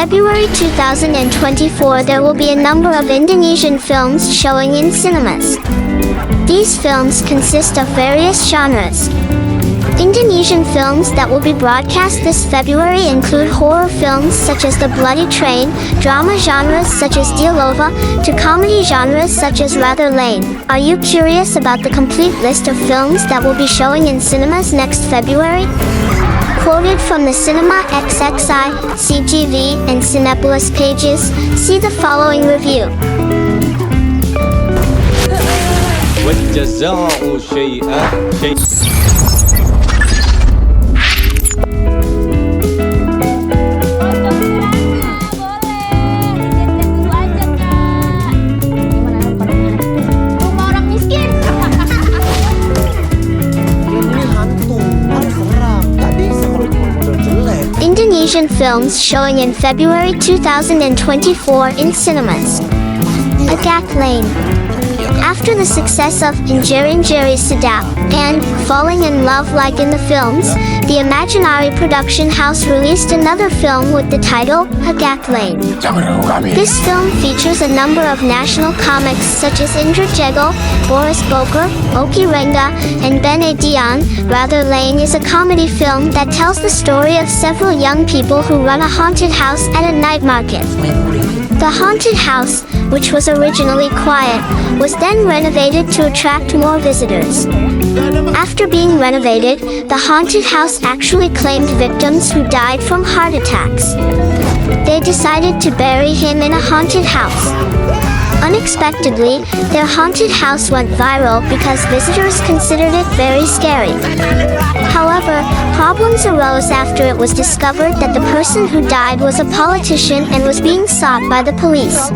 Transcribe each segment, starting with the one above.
February 2024 there will be a number of Indonesian films showing in cinemas. These films consist of various genres. Indonesian films that will be broadcast this February include horror films such as The Bloody Train, drama genres such as Dialova, to comedy genres such as Rather Lane. Are you curious about the complete list of films that will be showing in cinemas next February? Quoted from the Cinema XXI, CGV, and Cinepolis pages, see the following review. والجزاء شيء Indonesian films showing in February 2024 in cinemas. Agak Lane. After the success of Injerin Jeri Sedap and Falling in Love like in the films, the Imaginary production house released another film with the title Agak Lane. This film features a number of national comics such as Indra Jegel, Boris Boker, Oki Renga, and Ben Adian. Rather Lane is a comedy film that tells the story of several young people who run a haunted house at a night market. The haunted house, which was originally quiet, was then renovated to attract more visitors. After being renovated, the haunted house actually claimed victims who died from heart attacks. They decided to bury him in a haunted house. Unexpectedly, their haunted house went viral because visitors considered it very scary. However, problems arose after it was discovered that the person who died was a politician and was being sought by the police.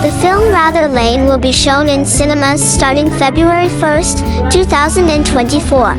The film Rather Lane will be shown in cinemas starting February 1st, 2024.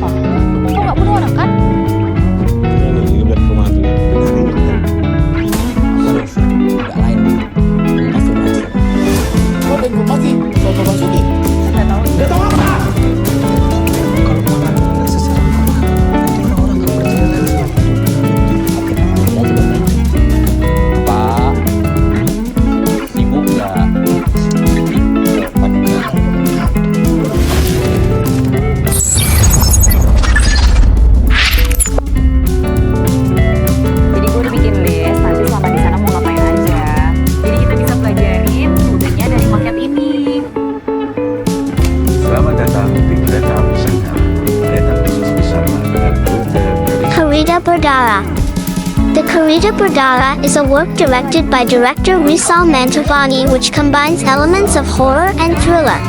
The Karaita Parara is a work directed by director Rizal Mantovani which combines elements of horror and thriller.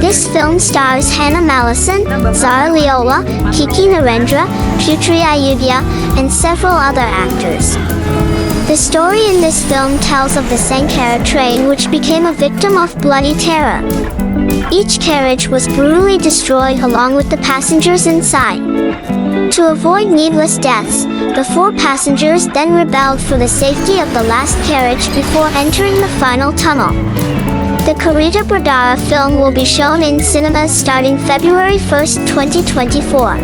This film stars Hannah Mallison, Zara Leola, Kiki Narendra, Pitri Gage, and several other actors. The story in this film tells of the Sankara train which became a victim of bloody terror. Each carriage was brutally destroyed along with the passengers inside. To avoid needless deaths, the 4 passengers then rebelled for the safety of the last carriage before entering the final tunnel. The Karaita Parara film will be shown in cinemas starting February 1st, 2024.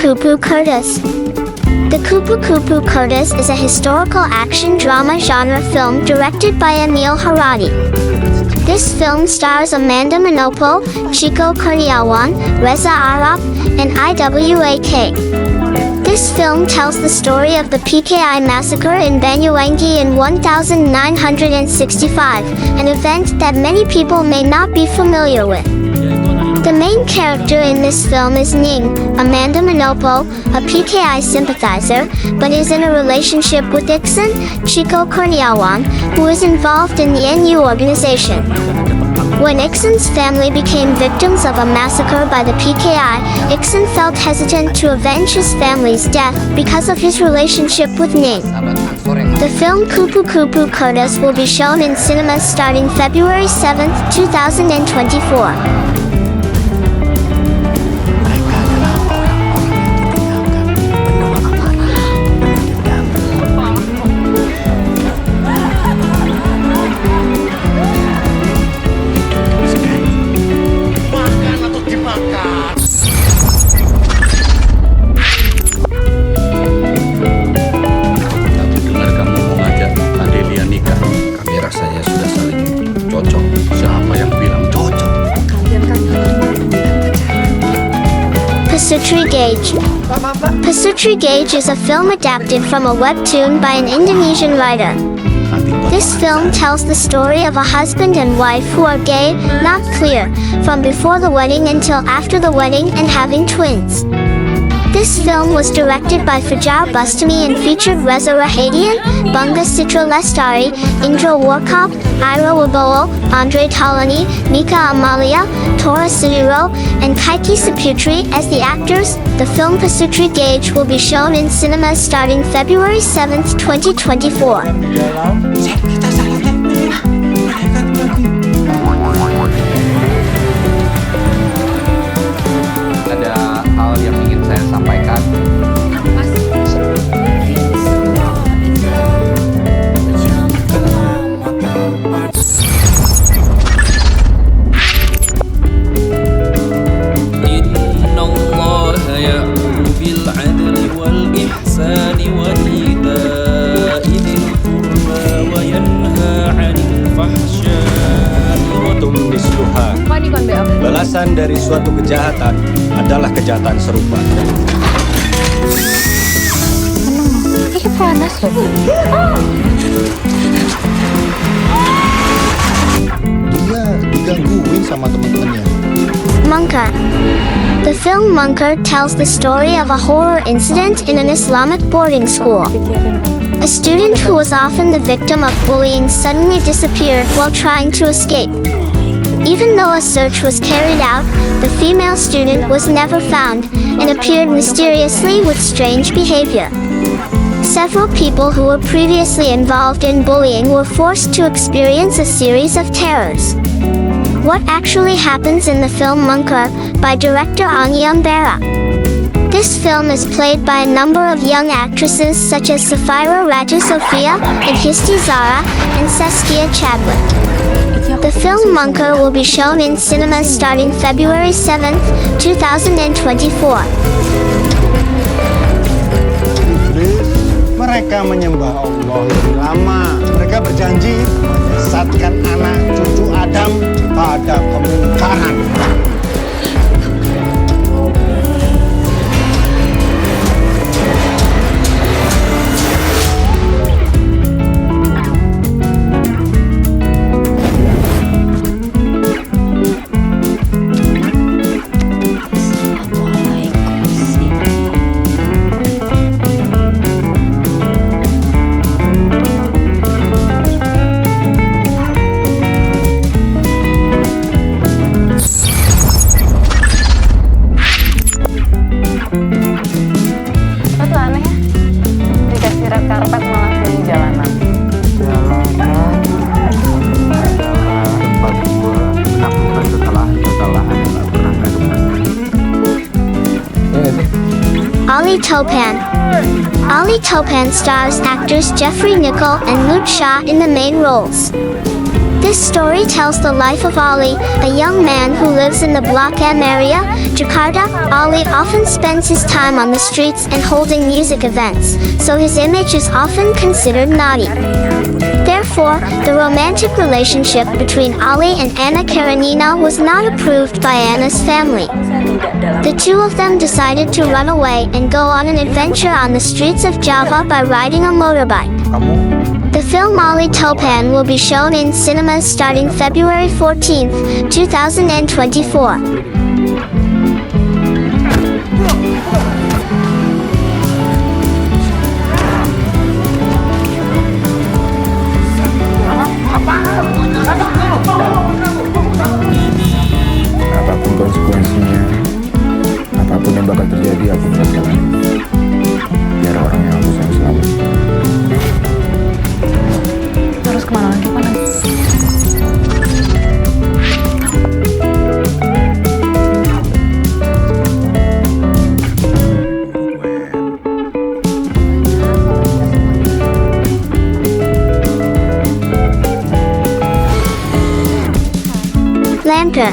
Coopoo Kotos. The Coopoo Kotos is a historical action drama genre film directed by Emil Haradi. This film stars Amanda Manopo, Chico Kurniawan, Reza Arap, and IWAK. This film tells the story of the PKI massacre in Banyuwangi in 1965, an event that many people may not be familiar with. The main character in this film is Ning, Amanda Manopo, a PKI sympathizer, but is in a relationship with Iksan, Chico Kurniawan, who is involved in the NU organization. When Iksan's family became victims of a massacre by the PKI, Iksan felt hesitant to avenge his family's death because of his relationship with Ning. The film Coopoo Kotos will be shown in cinemas starting February 7th, 2024. Pitri Gage. Pitri Gage is a film adapted from a webtoon by an Indonesian writer. This film tells the story of a husband and wife who are gay, not clear, from before the wedding until after the wedding and having twins. This film was directed by Fajar Bustami and featured Reza Rahadian, Bunga Citra Lestari, Indra Warkop, Ira Wibowo, Andre Taulani, Mika Amalia, Tora Sudiro, and Kaiki Saputri as the actors. The film Pitri Gage will be shown in cinemas starting February 7th, 2024. Ada hal yang ingin saya sampaikan. Balasan dari suatu kejahatan adalah kejahatan serupa. Ini panas loh. Dia digangguin sama temen-temennya. Munkar. The film Munkar tells the story of a horror incident in an Islamic boarding school. A student who was often the victim of bullying suddenly disappeared while trying to escape. Even though a search was carried out, the female student was never found and appeared mysteriously with strange behavior. Several people who were previously involved in bullying were forced to experience a series of terrors. What actually happens in the film Munkar by director Anggi Umbara? This film is played by a number of young actresses such as Safira Raja Sofia and Histi Zara and Saskia Chadwick. The film Munkar will be shown in cinemas starting February 7th, 2024. Mereka menyembah Allah lebih lama. Mereka berjanji menyesatkan anak cucu Adam pada kemungkaran. Topan. Ali Topan stars actors Jeffrey Nicol and Lut Shah in the main roles. This story tells the life of Ali, a young man who lives in the Blok M area, Jakarta. Ali often spends his time on the streets and holding music events, so his image is often considered naughty. Therefore, the romantic relationship between Ali and Anna Karenina was not approved by Anna's family. The two of them decided to run away and go on an adventure on the streets of Java by riding a motorbike. The film Ali Topan will be shown in cinemas starting February 14th, 2024. Apapun konsekuensinya, apapun yang bakal terjadi, aku bakal jalanin biar orang yang aku sayang selamat. Lamper.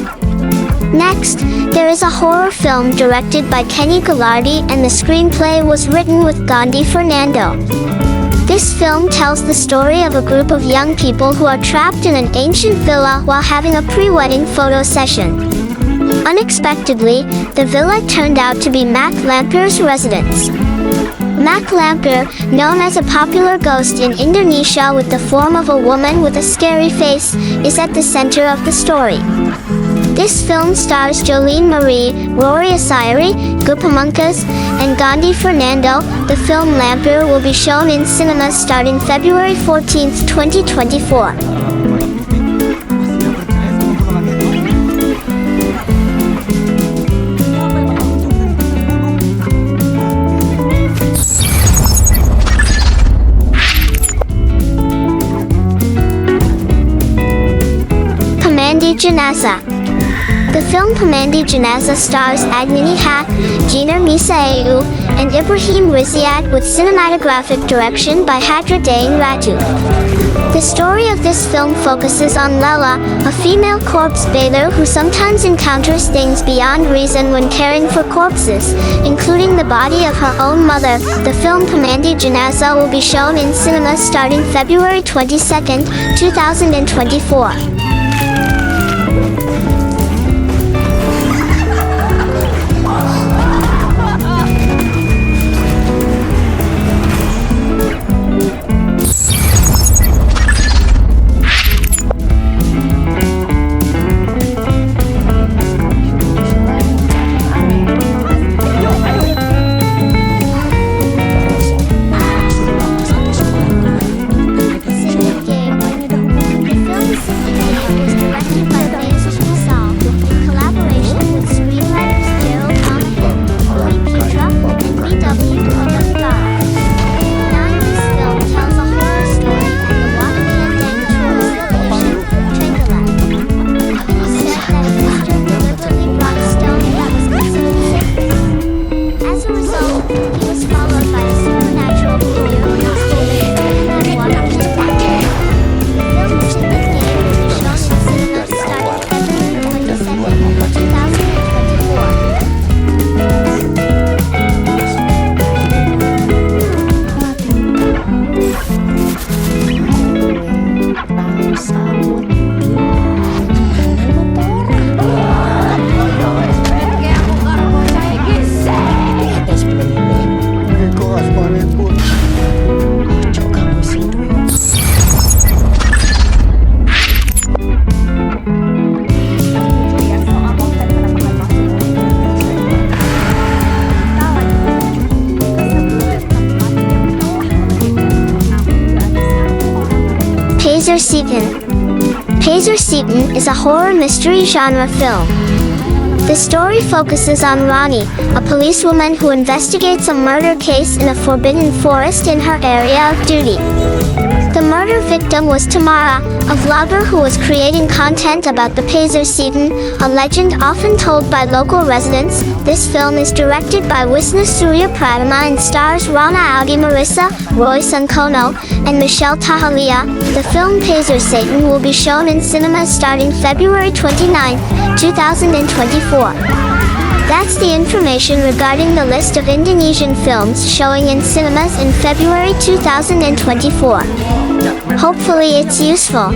Next, there is a horror film directed by Kenny Gilardi and the screenplay was written with Gandhi Fernando. This film tells the story of a group of young people who are trapped in an ancient villa while having a pre-wedding photo session. Unexpectedly, the villa turned out to be Mac Lamper's residence. Mac Lamper, known as a popular ghost in Indonesia with the form of a woman with a scary face, is at the center of the story. This film stars Jolene Marie, Rory Asayari, Gupamungkas, and Gandhi Fernando. The film Lamper will be shown in cinemas starting February 14, 2024. Pandi Janaza. The film Pandi Janaza stars Agnini Haq, Gina Misaeu, and Ibrahim Riziat with cinematographic direction by Hadra Daeng Ratu. The story of this film focuses on Lela, a female corpse bather who sometimes encounters things beyond reason when caring for corpses, including the body of her own mother. The film Pandi Janaza will be shown in cinemas starting February 22, 2024. Pazer Seaton is a horror mystery genre film. The story focuses on Ronnie, a policewoman who investigates a murder case in a forbidden forest in her area of duty. The murder victim was Tamara, a vlogger who was creating content about the Pazer Seaton, a legend often told by local residents. This film is directed by Wisnu Surya Pratama and stars Rana Audi Marissa, Roy Sunkono, and Michelle Tahalia. The film Pazer Seaton will be shown in cinemas starting February 29, 2024. That's the information regarding the list of Indonesian films showing in cinemas in February 2024. Hopefully it's useful.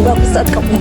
Bagus saat kamu